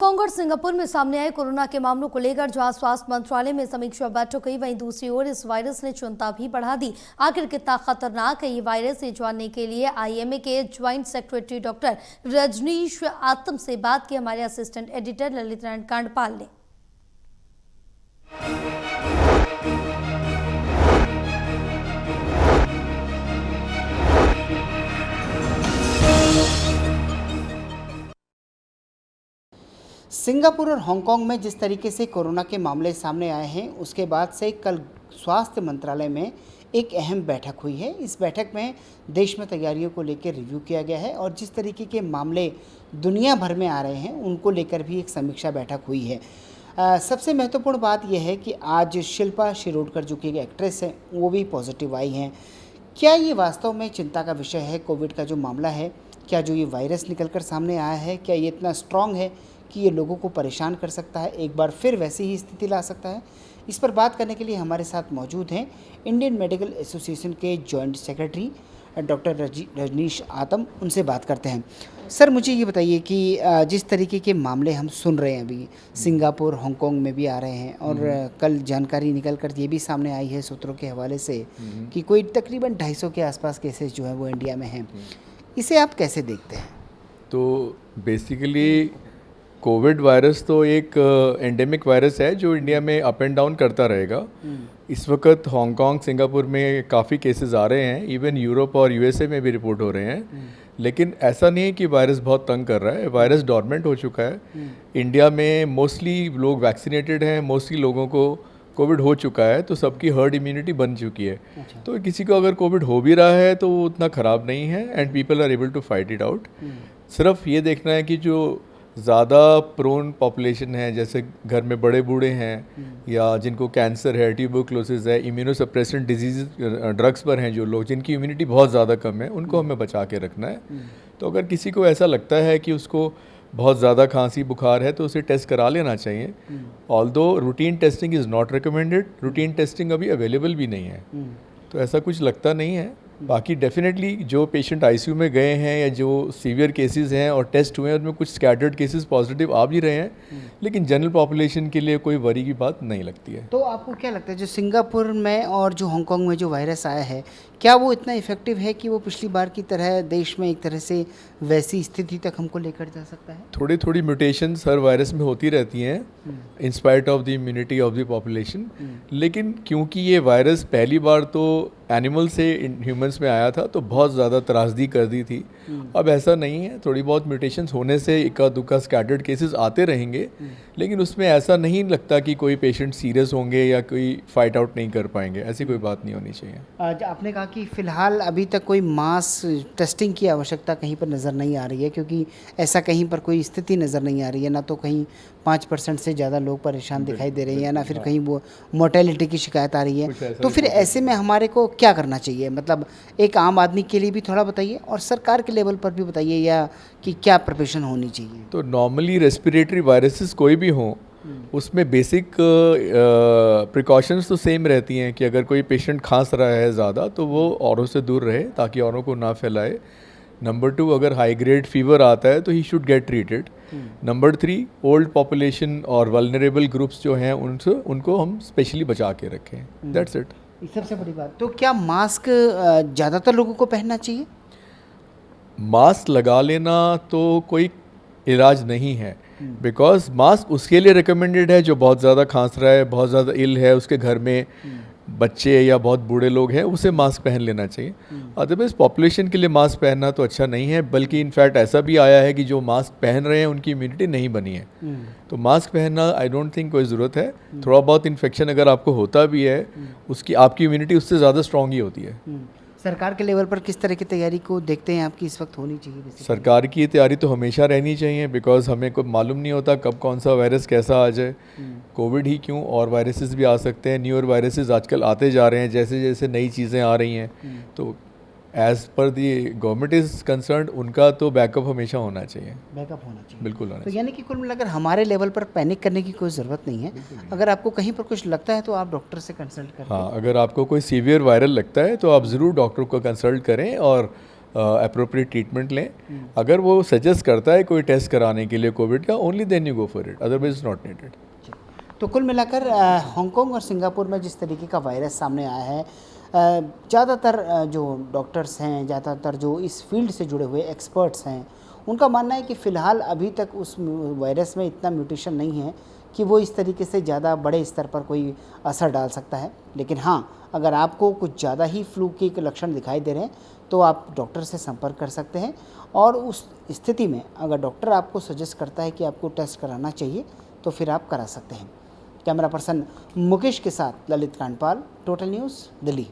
Hong Kong और Singapore में सामने आए कोरोना के मामलों को लेकर जहां स्वास्थ्य मंत्रालय में समीक्षा बैठक हुई, वहीं दूसरी ओर इस वायरस ने चिंता भी बढ़ा दी। आखिर कितना खतरनाक है ये वायरस, ये जानने के लिए आईएमए के ज्वाइंट सेक्रेटरी डॉक्टर रजनीश आतम से बात की हमारे असिस्टेंट एडिटर ललित नारायण कांडपाल ने। सिंगापुर और हांगकांग में जिस तरीके से कोरोना के मामले सामने आए हैं, उसके बाद से कल स्वास्थ्य मंत्रालय में एक अहम बैठक हुई है। इस बैठक में देश में तैयारियों को लेकर रिव्यू किया गया है और जिस तरीके के मामले दुनिया भर में आ रहे हैं उनको लेकर भी एक समीक्षा बैठक हुई है। सबसे महत्वपूर्ण बात यह है कि आज शिल्पा शिरोडकर जो कि एक एक्ट्रेस हैं वो भी पॉजिटिव आई हैं। क्या ये वास्तव में चिंता का विषय है? कोविड का जो मामला है, क्या जो ये वायरस निकलकर सामने आया है, क्या ये इतना स्ट्रॉन्ग है कि ये लोगों को परेशान कर सकता है, एक बार फिर वैसी ही स्थिति ला सकता है? इस पर बात करने के लिए हमारे साथ मौजूद हैं इंडियन मेडिकल एसोसिएशन के जॉइंट सेक्रेटरी डॉक्टर रजनीश आतम। उनसे बात करते हैं। सर, मुझे ये बताइए कि जिस तरीके के मामले हम सुन रहे हैं अभी, सिंगापुर हांगकांग में भी आ रहे हैं और कल जानकारी निकल कर ये भी सामने आई है सूत्रों के हवाले से कि कोई तकरीबन 250 के आसपास केसेस जो है वो इंडिया में हैं। इसे आप कैसे देखते हैं? तो बेसिकली कोविड वायरस तो एक एंडेमिक वायरस है जो इंडिया में अप एंड डाउन करता रहेगा। इस वक्त हांगकांग, सिंगापुर में काफ़ी केसेस आ रहे हैं, इवन यूरोप और यूएसए में भी रिपोर्ट हो रहे हैं। लेकिन ऐसा नहीं है कि वायरस बहुत तंग कर रहा है, वायरस डॉर्मेंट हो चुका है। इंडिया में मोस्टली लोग वैक्सीनेटेड हैं, मोस्टली लोगों को कोविड हो चुका है, तो सबकी हर्ड इम्यूनिटी बन चुकी है। तो किसी को अगर कोविड हो भी रहा है तो वो उतना ख़राब नहीं है and people are able to fight it out. सिर्फ ये देखना है कि जो ज़्यादा प्रोन पॉपुलेशन है, जैसे घर में बड़े बूढ़े हैं या जिनको कैंसर है, ट्यूबरक्लोसिस है, इम्यूनोसप्रेसेंट डिजीज ड्रग्स पर हैं जो लोग, जिनकी इम्यूनिटी बहुत ज़्यादा कम है, उनको हमें बचा के रखना है। तो अगर किसी को ऐसा लगता है कि उसको बहुत ज़्यादा खांसी बुखार है तो उसे टेस्ट करा लेना चाहिए। Although routine testing is not recommended, routine testing अभी अवेलेबल भी नहीं है, तो ऐसा कुछ लगता नहीं है। बाकी डेफिनेटली जो पेशेंट आईसीयू में गए हैं या जो सीवियर केसेस हैं और टेस्ट हुए हैं उनमें कुछ स्कैटर्ड केसेस पॉजिटिव आ भी रहे हैं, लेकिन जनरल पॉपुलेशन के लिए कोई वरी की बात नहीं लगती है। तो आपको क्या लगता है, जो सिंगापुर में और जो हांगकांग में जो वायरस आया है, क्या वो इतना इफेक्टिव है कि वो पिछली बार की तरह देश में एक तरह से वैसी स्थिति तक हमको लेकर जा सकता है? थोड़ी थोड़ी म्यूटेशंस हर वायरस में होती रहती हैं in spite of the immunity of the population. लेकिन क्योंकि ये वायरस पहली बार तो एनिमल से ह्यूमंस में आया था तो बहुत ज़्यादा त्रासदी कर दी थी। अब ऐसा नहीं है, थोड़ी बहुत म्यूटेशंस होने से इक्का दुक्का स्कैटर्ड केसेस आते रहेंगे, लेकिन उसमें ऐसा नहीं लगता कि कोई पेशेंट सीरियस होंगे या कोई फाइट आउट नहीं कर पाएंगे, ऐसी कोई बात नहीं होनी चाहिए। आपने कहा कि फ़िलहाल अभी तक कोई मास टेस्टिंग की आवश्यकता कहीं पर नज़र नहीं आ रही है, क्योंकि ऐसा कहीं पर कोई स्थिति नज़र नहीं आ रही है, ना तो कहीं 5% से ज़्यादा लोग परेशान दिखाई दे रहे हैं, ना फिर कहीं वो मोर्टेलिटी की शिकायत आ रही है। तो फिर ऐसे में हमारे को क्या करना चाहिए? मतलब एक आम आदमी के लिए भी थोड़ा बताइए और सरकार के लेवल पर भी बताइए, या कि क्या प्रिपरेशन होनी चाहिए? तो नॉर्मली रेस्पिरेटरी वायरसेस कोई भी हों, उसमें बेसिक प्रिकॉशंस तो सेम रहती हैं कि अगर कोई पेशेंट खांस रहा है ज़्यादा तो वो औरों से दूर रहे ताकि औरों को ना फैलाए। नंबर 2, अगर हाई ग्रेड फीवर आता है तो he should get treated. Number 3, old population और वल्नरेबल ग्रुप्स जो हैं उनको हम स्पेशली बचा के रखें। That's it. सबसे बड़ी बात। तो क्या मास्क ज़्यादातर लोगों को पहनना चाहिए? मास्क लगा लेना तो कोई इलाज नहीं है, बिकॉज मास्क उसके लिए रिकमेंडेड है जो बहुत ज़्यादा खांस रहा है, बहुत ज़्यादा इल है, उसके घर में बच्चे या बहुत बूढ़े लोग हैं, उसे मास्क पहन लेना चाहिए। अदरवाइज पॉपुलेशन के लिए मास्क पहनना तो अच्छा नहीं है, बल्कि इनफैक्ट ऐसा भी आया है कि जो मास्क पहन रहे हैं उनकी इम्यूनिटी नहीं बनी है। तो मास्क पहनना आई डोंट थिंक कोई ज़रूरत है। थोड़ा बहुत इन्फेक्शन अगर आपको होता भी है, उसकी आपकी इम्यूनिटी उससे ज़्यादा स्ट्रॉन्ग ही होती है। सरकार के लेवल पर किस तरह की तैयारी को देखते हैं आपकी इस वक्त होनी चाहिए? सरकार की तैयारी तो हमेशा रहनी चाहिए, बिकॉज हमें कोई मालूम नहीं होता कब कौन सा वायरस कैसा आ जाए। कोविड ही क्यों, और वायरसेस भी आ सकते हैं, न्यूअर वायरसेस आजकल आते जा रहे हैं जैसे जैसे नई चीज़ें आ रही हैं। तो as per the government is concerned, उनका तो बैकअप हमेशा होना चाहिए। बैकअप होना चाहिए, बिल्कुल होना चाहिए। तो यानी कि कुल मिलाकर हमारे लेवल पर पैनिक करने की कोई ज़रूरत नहीं है। अगर आपको कहीं पर कुछ लगता है तो आप डॉक्टर से कंसल्ट करें। हाँ, अगर आपको कोई सीवियर वायरल लगता है तो आप ज़रूर डॉक्टर को कंसल्ट करें और अप्रोप्रिएट ट्रीटमेंट लें। अगर वो सजेस्ट करता है कोई टेस्ट कराने के लिए कोविड का, only then you go for it, otherwise not needed. तो कुल मिलाकर हांगकांग और सिंगापुर में जिस तरीके का वायरस सामने आया है, ज़्यादातर जो डॉक्टर्स हैं, ज़्यादातर जो इस फील्ड से जुड़े हुए एक्सपर्ट्स हैं, उनका मानना है कि फ़िलहाल अभी तक उस वायरस में इतना म्यूटेशन नहीं है कि वो इस तरीके से ज़्यादा बड़े स्तर पर कोई असर डाल सकता है। लेकिन हाँ, अगर आपको कुछ ज़्यादा ही फ्लू के लक्षण दिखाई दे रहे हैं तो आप डॉक्टर से संपर्क कर सकते हैं, और उस स्थिति में अगर डॉक्टर आपको सजेस्ट करता है कि आपको टेस्ट कराना चाहिए तो फिर आप करा सकते हैं। कैमरा पर्सन मुकेश के साथ ललित कांडपाल, टोटल न्यूज़, दिल्ली।